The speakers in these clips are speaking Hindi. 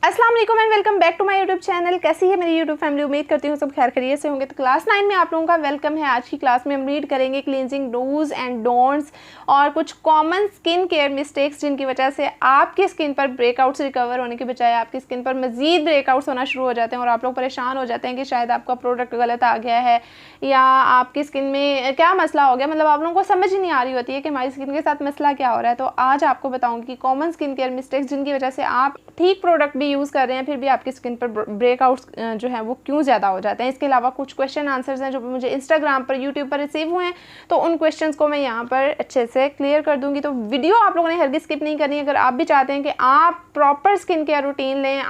अस्सलाम वालेकुम and welcome back to my YouTube channel. कैसी है मेरी यूट्यूब फैमिली? उम्मीद करती हूँ सब खैर खैरियत से होंगे। तो क्लास 9 में आप लोगों का वेलकम है। आज की क्लास में हम रीड करेंगे क्लींजिंग डूज एंड डोंट्स और कुछ कॉमन स्किन केयर मिस्टेक्स जिनकी वजह से आपकी स्किन पर ब्रेकआउट्स रिकवर होने के बजाय आपकी स्किन पर मजीद ब्रेकआउट्स होना शुरू हो जाते हैं और आप लोग परेशान हो जाते हैं कि शायद आपका प्रोडक्ट गलत आ गया है या आपकी स्किन में क्या मसला हो गया। मतलब आप लोगों को समझ ही नहीं आ रही होती है कि हमारी स्किन के साथ मसला क्या हो रहा है। तो आज आपको बताऊँगी कि कॉमन स्किन केयर मिस्टेक्स जिनकी वजह से आप ठीक प्रोडक्ट भी यूज़ कर रहे हैं फिर भी आपकी स्किन पर ब्रेकआउट्स जो है वो क्यों ज़्यादा हो जाते हैं। इसके अलावा कुछ क्वेश्चन आंसर्स हैं जो मुझे इंस्टाग्राम पर यूट्यूब पर रिसीव हुए हैं, तो उन क्वेश्चंस को मैं यहाँ पर अच्छे से क्लियर कर दूंगी। तो वीडियो आप लोगों ने हरगिज़ स्किप नहीं करनी। अगर आप भी चाहते हैं कि आप प्रॉपर स्किन केयर रूटीन लें,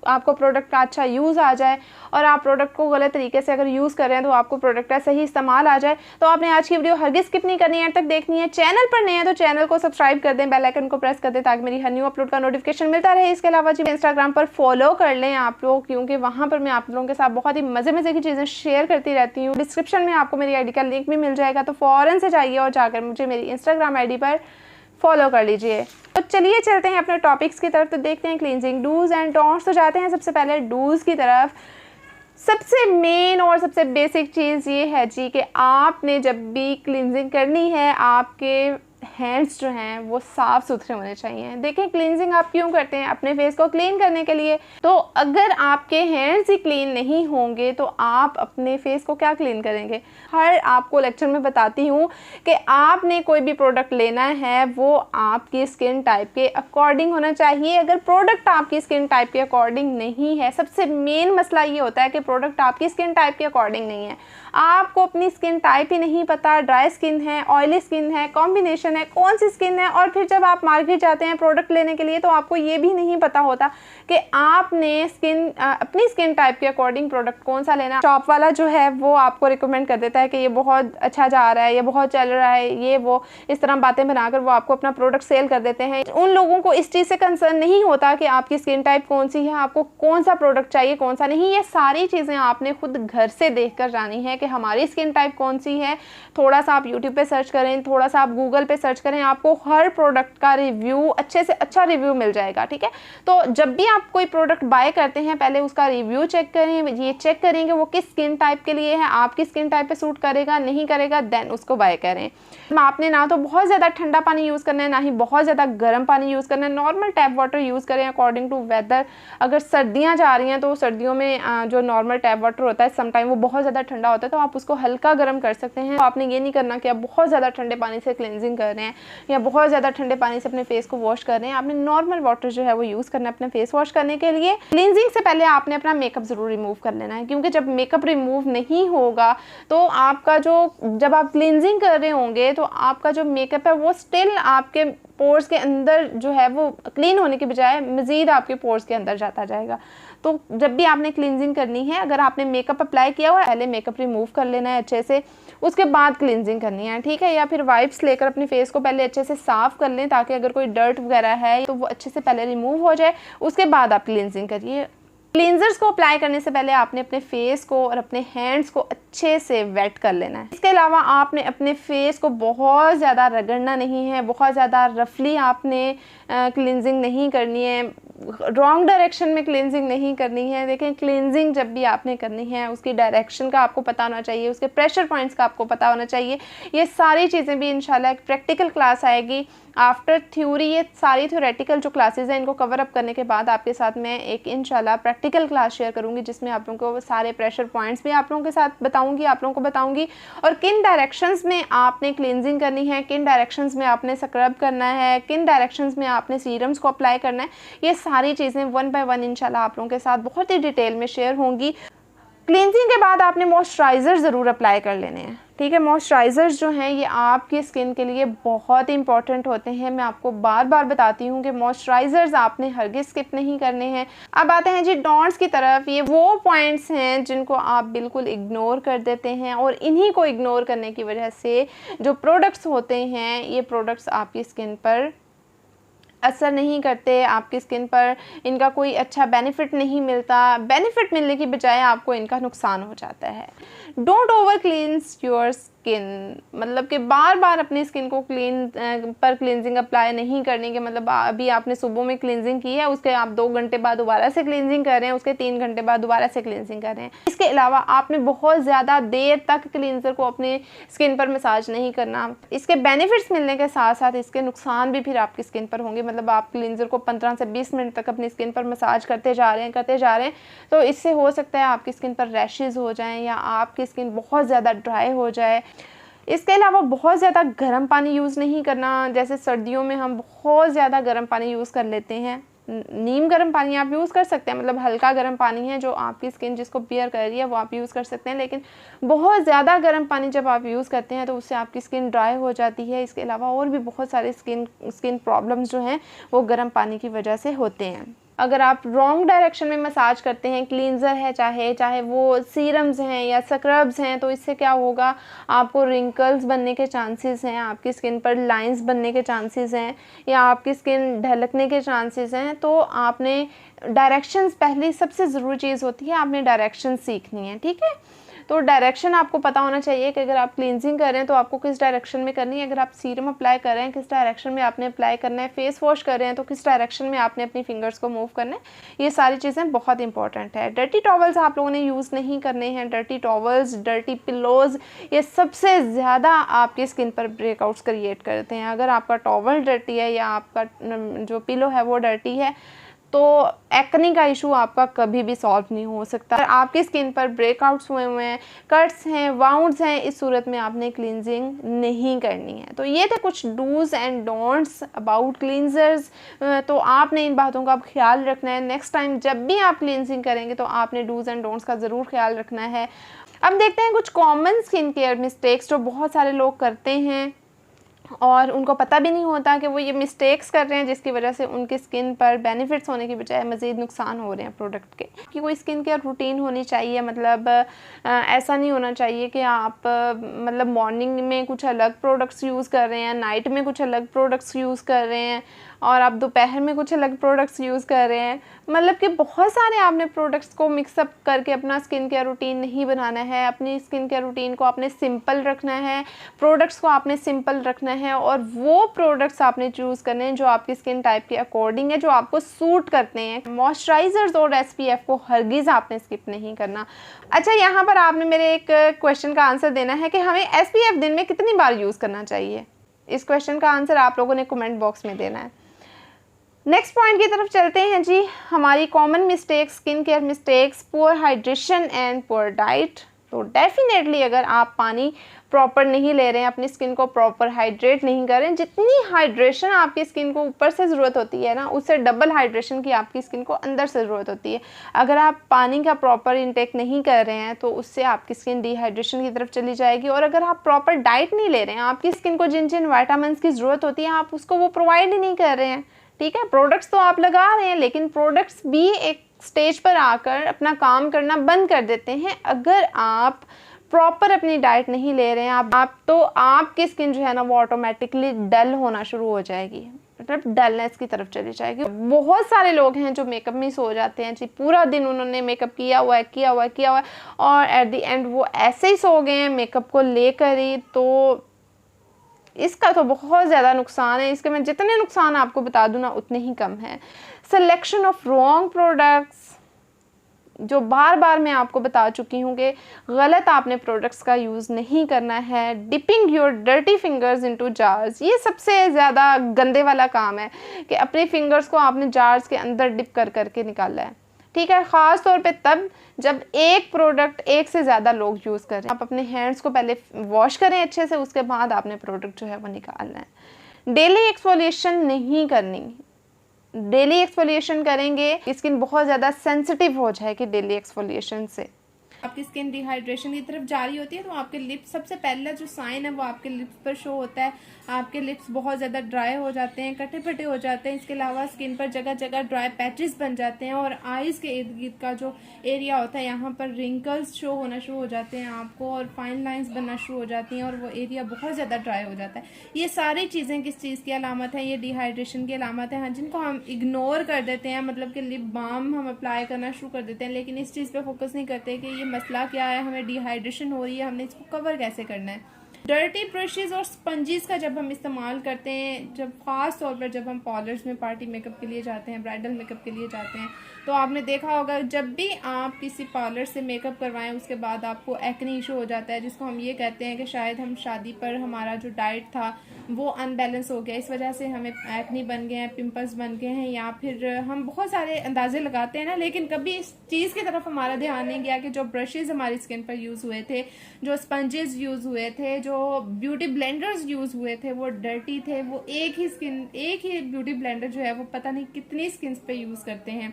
आपको प्रोडक्ट का अच्छा यूज़ आ जाए और आप प्रोडक्ट को गलत तरीके से अगर यूज़ कर रहे हैं तो आपको प्रोडक्ट का सही इस्तेमाल आ जाए, तो आपने आज की वीडियो हरगिज़ स्किप नहीं करनी है, एंड तक देखनी है। चैनल पर नए हैं तो चैनल को सब्सक्राइब कर दें, बेल आइकन को प्रेस कर दें ताकि मेरी हर न्यू अपलोड का नोटिफिकेशन मिलता रहे। इसके अलावा जी इंस्टाग्राम पर फॉलो कर लें आप लोग, क्योंकि वहाँ पर मैं आप लोगों के साथ बहुत ही मज़े की चीज़ें शेयर करती रहती हूँ। डिस्क्रिप्शन में आपको मेरी आईडी का लिंक भी मिल जाएगा, तो फ़ौरन से जाइए और जाकर मुझे मेरी इंस्टाग्राम आईडी पर फॉलो कर लीजिए। तो चलिए चलते हैं अपने टॉपिक्स की तरफ। तो देखते हैं क्लींजिंग डूज एंड डोंट्स। तो जाते हैं सबसे पहले डूज की तरफ। सबसे मेन और सबसे बेसिक चीज़ ये है जी कि आपने जब भी क्लींजिंग करनी है आपके हैंड्स जो हैं वो साफ़ सुथरे होने चाहिए। देखें क्लींजिंग आप क्यों करते हैं? अपने फेस को क्लीन करने के लिए। तो अगर आपके हैंड्स ही क्लीन नहीं होंगे तो आप अपने फेस को क्या क्लीन करेंगे? हर आपको लेक्चर में बताती हूँ कि आपने कोई भी प्रोडक्ट लेना है वो आपकी स्किन टाइप के अकॉर्डिंग होना चाहिए। अगर प्रोडक्ट आपकी स्किन टाइप के अकॉर्डिंग नहीं है, सबसे मेन मसला ये होता है कि प्रोडक्ट आपकी स्किन टाइप के अकॉर्डिंग नहीं है, आपको अपनी स्किन टाइप ही नहीं पता, ड्राई स्किन है, ऑयली स्किन है, कॉम्बिनेशन है, कौन सी स्किन है, और फिर जब आप मार्केट जाते हैं प्रोडक्ट लेने के लिए तो आपको ये भी नहीं पता होता कि आपने अपनी स्किन टाइप के अकॉर्डिंग प्रोडक्ट कौन सा लेना। शॉप वाला जो है वो आपको रिकमेंड कर देता है कि ये बहुत अच्छा जा रहा है, ये बहुत चल रहा है, ये वो इस तरह बातें बनाकर वो आपको अपना प्रोडक्ट सेल कर देते हैं। उन लोगों को इस चीज़ से कंसर्न नहीं होता कि आपकी स्किन टाइप कौन सी है, आपको कौन सा प्रोडक्ट चाहिए कौन सा नहीं। ये सारी चीज़ें आपने खुद घर से देख कर जानी है कि हमारी स्किन टाइप कौन सी है। थोड़ा सा आप यूट्यूब पे सर्च करें, थोड़ा सा आप गूगल पे सर्च करें, आपको हर प्रोडक्ट का रिव्यू अच्छे से अच्छा रिव्यू मिल जाएगा। ठीक है, तो जब भी आप कोई प्रोडक्ट बाय करते हैं पहले उसका रिव्यू चेक करें, ये चेक करें कि वो किस स्किन टाइप के लिए है, आपकी स्किन टाइप पे सूट करेगा नहीं करेगा, देन उसको बाय करें। आपने ना तो बहुत ज़्यादा ठंडा पानी यूज़ करना है ना ही बहुत ज़्यादा गर्म पानी यूज़ करना है। नॉर्मल टैप वाटर यूज़ करें अकॉर्डिंग टू वेदर। अगर सर्दियाँ जा रही हैं तो सर्दियों में जो नॉर्मल टैप वाटर होता है समटाइम वो बहुत ज़्यादा ठंडा होता है, तो आप उसको हल्का गर्म कर सकते हैं। तो आपने ये नहीं करना कि आप बहुत ज़्यादा ठंडे पानी से क्लिनजिंग कर रहे हैं या बहुत ज़्यादा ठंडे पानी से अपने फेस को वॉश कर रहे हैं। आपने नॉर्मल वाटर जो है वो यूज़ करना है अपने फेस वॉश करने के लिए। क्लिनजिंग से पहले आपने अपना मेकअप ज़रूर रिमूव कर लेना है, क्योंकि जब मेकअप रिमूव नहीं होगा तो आपका जब आप क्लिनजिंग कर रहे होंगे तो आपका जो मेकअप है वो स्टिल आपके पोर्स के अंदर जो है वो क्लीन होने के बजाय मज़ीद आपके पोर्स के अंदर जाता जाएगा। तो जब भी आपने क्लींजिंग करनी है, अगर आपने मेकअप अप्लाई किया हुआ है पहले मेकअप रिमूव कर लेना है अच्छे से, उसके बाद क्लींजिंग करनी है। ठीक है, या फिर वाइप्स लेकर अपने फेस को पहले अच्छे से साफ़ कर लें ताकि अगर कोई डर्ट वगैरह है तो वो अच्छे से पहले रिमूव हो जाए, उसके बाद आप क्लींजिंग करिए। क्लींजर्स को अप्लाई करने से पहले आपने अपने फेस को और अपने हैंड्स को अच्छे से वेट कर लेना है। इसके अलावा आपने अपने फेस को बहुत ज़्यादा रगड़ना नहीं है, बहुत ज़्यादा रफली आपने क्लींजिंग नहीं करनी है, रॉन्ग डायरेक्शन में क्लींजिंग नहीं करनी है। देखें क्लींजिंग जब भी आपने करनी है उसकी डायरेक्शन का आपको पता होना चाहिए, उसके प्रेशर पॉइंट्स का आपको पता होना चाहिए। ये सारी चीज़ें भी इंशाल्लाह एक प्रैक्टिकल क्लास आएगी आफ्टर थ्योरी। ये सारी थ्योरेटिकल जो क्लासेस हैं इनको कवर अप करने के बाद आपके साथ मैं एक इंशाल्लाह प्रैक्टिकल क्लास शेयर करूंगी जिसमें आप लोगों को सारे प्रेशर पॉइंट्स भी आप लोगों के साथ बताऊंगी, आप लोगों को बताऊंगी, और किन डायरेक्शंस में आपने क्लींजिंग करनी है, किन डायरेक्शंस में आपने स्क्रब करना है, किन डायरेक्शंस में आपने सीरम्स को अप्लाई करना है। ये सारी चीज़ें वन बाय वन इंशाल्लाह आप लोगों के साथ बहुत ही डिटेल में शेयर होंगी। क्लींजिंग के बाद आपने मॉइस्चराइज़र ज़रूर अप्लाई कर लेने हैं। ठीक है, मॉइस्चराइज़र्स जो हैं ये आपकी स्किन के लिए बहुत ही इंपॉर्टेंट होते हैं। मैं आपको बार बार बताती हूँ कि मॉइस्चराइज़र्स आपने हरगिज़ स्किप नहीं करने हैं। अब आते हैं जी डॉन्ट्स की तरफ। ये वो पॉइंट्स हैं जिनको आप बिल्कुल इग्नोर कर देते हैं और इन्हीं को इग्नोर करने की वजह से जो प्रोडक्ट्स होते हैं ये प्रोडक्ट्स आपकी स्किन पर असर नहीं करते, आपकी स्किन पर इनका कोई अच्छा बेनिफिट नहीं मिलता, बेनिफिट मिलने की बजाय आपको इनका नुकसान हो जाता है। डोंट ओवर क्लींस योर स्किन, मतलब कि बार बार अपनी स्किन को क्लींजिंग अप्लाई नहीं करने के, मतलब अभी आपने सुबह में क्लींजिंग की है, उसके आप 2 घंटे बाद दोबारा से क्लींजिंग कर रहे हैं, उसके 3 घंटे बाद दोबारा से क्लींजिंग कर रहे हैं। इसके अलावा आपने बहुत ज़्यादा देर तक क्लींजर को अपनी स्किन पर मसाज नहीं करना। इसके बेनिफिट्स मिलने के साथ साथ इसके नुकसान भी फिर आपकी स्किन पर होंगे, मतलब आप क्लींजर को 15 से 20 मिनट तक अपनी स्किन पर मसाज करते जा रहे हैं, तो इससे हो सकता है आपकी स्किन पर रैशेज़ हो जाएं या आपकी स्किन बहुत ज़्यादा ड्राई हो जाए। इसके अलावा बहुत ज़्यादा गर्म पानी यूज़ नहीं करना, जैसे सर्दियों में हम बहुत ज़्यादा गर्म पानी यूज़ कर लेते हैं। नीम गर्म पानी आप यूज़ कर सकते हैं, मतलब हल्का गर्म पानी है जो आपकी स्किन जिसको बियर कर रही है वो आप यूज़ कर सकते हैं, लेकिन बहुत ज़्यादा गर्म पानी जब आप यूज़ करते हैं तो उससे आपकी स्किन ड्राई हो जाती है। इसके अलावा और भी बहुत सारे स्किन प्रॉब्लम्स जो हैं वो गर्म पानी की वजह से होते हैं। अगर आप रॉन्ग डायरेक्शन में मसाज करते हैं, क्लींजर है चाहे वो सीरम्स हैं या स्क्रब्स हैं, तो इससे क्या होगा, आपको रिंकल्स बनने के चांसेस हैं, आपकी स्किन पर लाइंस बनने के चांसेस हैं या आपकी स्किन ढलकने के चांसेस हैं। तो आपने डायरेक्शंस, पहली सबसे ज़रूरी चीज़ होती है आपने डायरेक्शन सीखनी है, ठीक है। तो डायरेक्शन आपको पता होना चाहिए कि अगर आप क्लींजिंग कर रहे हैं तो आपको किस डायरेक्शन में करनी है, अगर आप सीरम अप्लाई कर रहे हैं किस डायरेक्शन में आपने अप्लाई करना है, फेस वॉश कर रहे हैं तो किस डायरेक्शन में आपने अपनी फिंगर्स को मूव करना है। ये सारी चीज़ें बहुत इंपॉर्टेंट है। डर्टी टॉवल्स आप लोगों ने यूज़ नहीं करने हैं। डर्टी टॉवल्स, डर्टी पिलोज़, ये सबसे ज़्यादा आपकी स्किन पर ब्रेकआउट्स क्रिएट करते हैं। अगर आपका टॉवल डर्टी है या आपका जो पिलो है वो डर्टी है तो एक्ने का इशू आपका कभी भी सॉल्व नहीं हो सकता। अगर आपकी स्किन पर ब्रेकआउट्स हुए हैं, कट्स हैं, वाउंड्स हैं, इस सूरत में आपने क्लींजिंग नहीं करनी है। तो ये थे कुछ dos and don'ts about cleansers. तो आपने इन बातों का ख्याल रखना है। नेक्स्ट टाइम जब भी आप क्लींजिंग करेंगे तो आपने डूज एंड डोंट्स का ज़रूर ख्याल रखना है। अब देखते हैं कुछ कॉमन स्किन केयर मिस्टेक्स जो बहुत सारे लोग करते हैं और उनको पता भी नहीं होता कि वो ये मिस्टेक्स कर रहे हैं जिसकी वजह से उनकी स्किन पर बेनिफिट्स होने की बजाय मज़ीद नुकसान हो रहे हैं प्रोडक्ट के। कि कोई स्किन केयर रूटीन होनी चाहिए, मतलब ऐसा नहीं होना चाहिए कि आप मतलब मॉर्निंग में कुछ अलग प्रोडक्ट्स यूज़ कर रहे हैं, नाइट में कुछ अलग प्रोडक्ट्स यूज़ कर रहे हैं और आप दोपहर में कुछ अलग प्रोडक्ट्स यूज़ कर रहे हैं। मतलब कि बहुत सारे आपने प्रोडक्ट्स को मिक्सअप करके अपना स्किन केयर रूटीन नहीं बनाना है। अपनी स्किन केयर रूटीन को आपने सिंपल रखना है, प्रोडक्ट्स को आपने सिंपल रखना है और वो प्रोडक्ट्स आपने चूज़ करने हैं जो आपकी स्किन टाइप के अकॉर्डिंग है, जो आपको सूट करते हैं। मॉइस्चराइजर्स और SPF को हरगिज़ आपने स्किप नहीं करना। अच्छा, यहाँ पर आपने मेरे एक क्वेश्चन का आंसर देना है कि हमें SPF दिन में कितनी बार यूज़ करना चाहिए। इस क्वेश्चन का आंसर आप लोगों ने कमेंट बॉक्स में देना है। नेक्स्ट पॉइंट की तरफ चलते हैं जी। हमारी common mistakes, skin care mistakes, poor hydration and poor diet. तो डेफिनेटली अगर आप पानी प्रॉपर नहीं ले रहे हैं, अपनी स्किन को प्रॉपर हाइड्रेट नहीं कर रहे हैं, जितनी हाइड्रेशन आपकी स्किन को ऊपर से ज़रूरत होती है ना, उससे डबल हाइड्रेशन की आपकी स्किन को अंदर से ज़रूरत होती है। अगर आप पानी का प्रॉपर इंटेक नहीं कर रहे हैं तो उससे आपकी स्किन डिहाइड्रेशन की तरफ चली जाएगी। और अगर आप प्रॉपर डाइट नहीं ले रहे हैं, आपकी स्किन को जिन जिन वाइटामिन की ज़रूरत होती है आप उसको वो प्रोवाइड ही नहीं कर रहे हैं, ठीक है। प्रोडक्ट्स तो आप लगा रहे हैं लेकिन प्रोडक्ट्स भी एक स्टेज पर आकर अपना काम करना बंद कर देते हैं। अगर आप प्रॉपर अपनी डाइट नहीं ले रहे हैं आप तो आपकी स्किन जो है ना वो ऑटोमेटिकली डल होना शुरू हो जाएगी, मतलब डलनेस की तरफ चली जाएगी। बहुत सारे लोग हैं जो मेकअप में सो जाते हैं जी, पूरा दिन उन्होंने मेकअप किया हुआ है और एट द एंड वो ऐसे ही सो गए हैं मेकअप को लेकर ही। तो इसका तो बहुत ज़्यादा नुकसान है। इसके मैं जितने नुकसान आपको बता दूँ ना उतने ही कम है। सिलेक्शन ऑफ रॉन्ग प्रोडक्ट्स, जो बार बार मैं आपको बता चुकी हूँ कि गलत आपने प्रोडक्ट्स का यूज़ नहीं करना है। Dipping your dirty fingers into jars, ये सबसे ज़्यादा गंदे वाला काम है कि अपने फिंगर्स को आपने जार्स के अंदर डिप कर करके निकाला है, ठीक है। ख़ास तौर पे तब जब एक प्रोडक्ट एक से ज़्यादा लोग यूज़ कर रहे हैं। आप अपने हैंड्स को पहले वॉश करें अच्छे से, उसके बाद आपने प्रोडक्ट जो है वो निकालना है। डेली एक्सफोलिएशन नहीं करनी। डेली एक्सफोलिएशन करेंगे स्किन बहुत ज़्यादा सेंसिटिव हो जाएगी डेली एक्सफोलिएशन से। आपकी स्किन डिहाइड्रेशन की तरफ जा रही होती है तो आपके लिप्स, सबसे पहला जो साइन है वो आपके लिप्स पर शो होता है। आपके लिप्स बहुत ज़्यादा ड्राई हो जाते हैं, कटे फटे हो जाते हैं। इसके अलावा स्किन पर जगह जगह ड्राई पैचेस बन जाते हैं और आईज के इर्द गिर्द का जो एरिया होता है यहाँ पर रिंकल्स शो होना शुरू हो जाते हैं आपको और फाइन लाइंस बनना शुरू हो जाती हैं और वो एरिया बहुत ज़्यादा ड्राई हो जाता है। ये सारी चीज़ें किस चीज़ की अलामत है? ये डिहाइड्रेशन की अलामत है, हाँ, जिनको हम इग्नोर कर देते हैं। मतलब कि लिप बाम हम अप्लाई करना शुरू कर देते हैं लेकिन इस चीज़ पर फोकस नहीं करते कि ये मसला क्या है, हमें डिहाइड्रेशन हो रही है, हमने इसको कवर कैसे करना है। डर्टी ब्रशेज़ और स्पंजेस का जब हम इस्तेमाल करते हैं, जब ख़ास तौर पर जब हम पार्लर्स में पार्टी मेकअप के लिए जाते हैं, ब्राइडल मेकअप के लिए जाते हैं, तो आपने देखा होगा जब भी आप किसी पार्लर से मेकअप करवाएं उसके बाद आपको एक्ने इशू हो जाता है, जिसको हम ये कहते हैं कि शायद हम शादी पर हमारा जो डाइट था वो अनबैलेंस हो गया, इस वजह से हमें एक्ने बन गए हैं, पिंपल्स बन गए हैं, या फिर हम बहुत सारे अंदाजे लगाते हैं ना, लेकिन कभी इस चीज़ की तरफ हमारा ध्यान नहीं गया कि जो ब्रशेज़ हमारी स्किन पर यूज़ हुए थे, जो स्पंजेस यूज़ हुए थे, जो ब्यूटी ब्लेंडर्स यूज़ हुए थे, वो डर्टी थे। वो एक ही ब्यूटी ब्लेंडर जो है वो पता नहीं कितनी स्किन पे यूज़ करते हैं।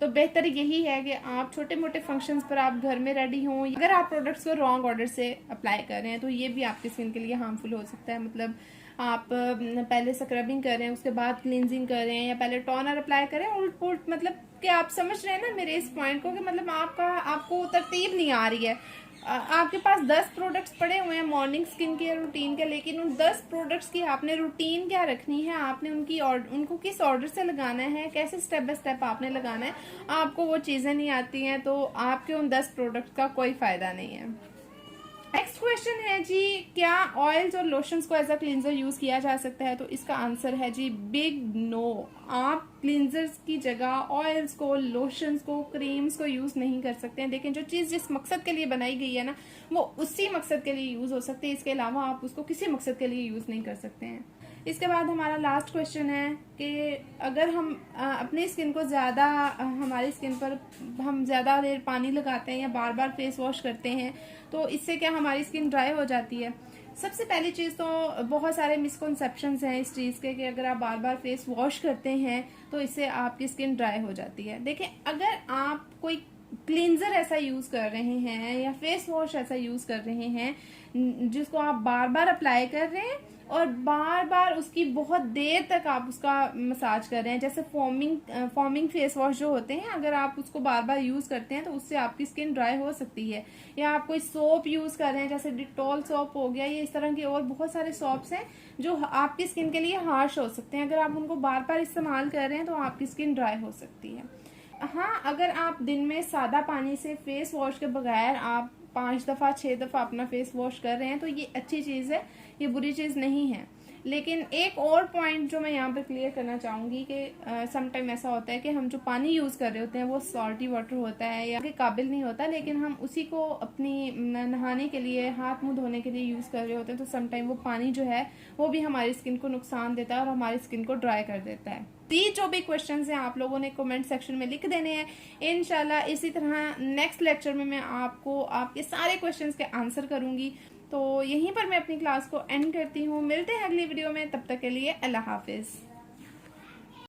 तो बेहतर यही है कि आप छोटे मोटे फंक्शंस पर आप घर में रेडी हों। अगर आप प्रोडक्ट्स को रॉन्ग ऑर्डर से अप्लाई कर रहे हैं तो ये भी आपकी स्किन के लिए हार्मफुल हो सकता है। मतलब आप पहले स्क्रबिंग कर रहे हैं, उसके बाद क्लींजिंग कर रहे हैं, या पहले टोनर अप्लाई करें, उल्ट पुल्ट, मतलब कि आप समझ रहे हैं ना मेरे इस पॉइंट को, कि मतलब आपको तरतीब नहीं आ रही है। आपके पास 10 प्रोडक्ट्स पड़े हुए हैं मॉर्निंग स्किन केयर रूटीन के, लेकिन उन 10 प्रोडक्ट्स की आपने रूटीन क्या रखनी है, आपने उनको किस ऑर्डर से लगाना है, कैसे स्टेप बाय स्टेप आपने लगाना है, आपको वो चीज़ें नहीं आती हैं तो आपके उन 10 प्रोडक्ट्स का कोई फ़ायदा नहीं है। नेक्स्ट क्वेश्चन है जी, क्या ऑयल्स और लोशंस को एज अ क्लींजर यूज किया जा सकता है? तो इसका आंसर है जी बिग नो। आप क्लींजर्स की जगह ऑयल्स को, लोशंस को, क्रीम्स को यूज नहीं कर सकते हैं। लेकिन जो चीज जिस मकसद के लिए बनाई गई है ना, वो उसी मकसद के लिए यूज हो सकती है, इसके अलावा आप उसको किसी मकसद के लिए यूज नहीं कर सकते हैं। इसके बाद हमारा लास्ट क्वेश्चन है कि अगर हम अपनी स्किन को हमारी स्किन पर हम ज़्यादा देर पानी लगाते हैं या बार बार फेस वॉश करते हैं तो इससे क्या हमारी स्किन ड्राई हो जाती है? सबसे पहली चीज़ तो बहुत सारे मिसकॉन्सेप्शंस हैं इस चीज़ के कि अगर आप बार बार फेस वॉश करते हैं तो इससे आपकी स्किन ड्राई हो जाती है। देखिए, अगर आप कोई क्लींजर ऐसा यूज कर रहे हैं या फेस वॉश ऐसा यूज कर रहे हैं जिसको आप बार बार अप्लाई कर रहे हैं और बार बार उसकी बहुत देर तक आप उसका मसाज कर रहे हैं, जैसे फॉर्मिंग फेस वॉश जो होते हैं, अगर आप उसको बार बार यूज करते हैं तो उससे आपकी स्किन ड्राई हो सकती है। या आप कोई सोप यूज कर रहे हैं, जैसे डिटॉल सोप हो गया, ये इस तरह के और बहुत सारे सोप्स हैं जो आपकी स्किन के लिए हार्श हो सकते हैं। अगर आप उनको बार बार इस्तेमाल कर रहे हैं तो आपकी स्किन ड्राई हो सकती है। हाँ, अगर आप दिन में सादा पानी से फेस वॉश के बगैर आप 5 दफ़ा 6 दफ़ा अपना फेस वॉश कर रहे हैं तो ये अच्छी चीज़ है, ये बुरी चीज़ नहीं है। लेकिन एक और पॉइंट जो मैं यहाँ पर क्लियर करना चाहूँगी कि समटाइम ऐसा होता है कि हम जो पानी यूज़ कर रहे होते हैं वो सॉल्टी वाटर होता है या के काबिल नहीं होता, लेकिन हम उसी को अपनी नहाने के लिए, हाथ मुंह धोने के लिए यूज़ कर रहे होते हैं, तो समटाइम वो पानी जो है वो भी हमारी स्किन को नुकसान देता है और हमारी स्किन को ड्राई कर देता है। ये जो भी क्वेश्चंस हैं आप लोगों ने कमेंट सेक्शन में लिख देने हैं। इंशाल्लाह इसी तरह नेक्स्ट लेक्चर में मैं आपको आपके सारे क्वेश्चंस के आंसर करूंगी। तो यहीं पर मैं अपनी क्लास को एंड करती हूँ। मिलते हैं अगली वीडियो में, तब तक के लिए अल्लाह हाफिज।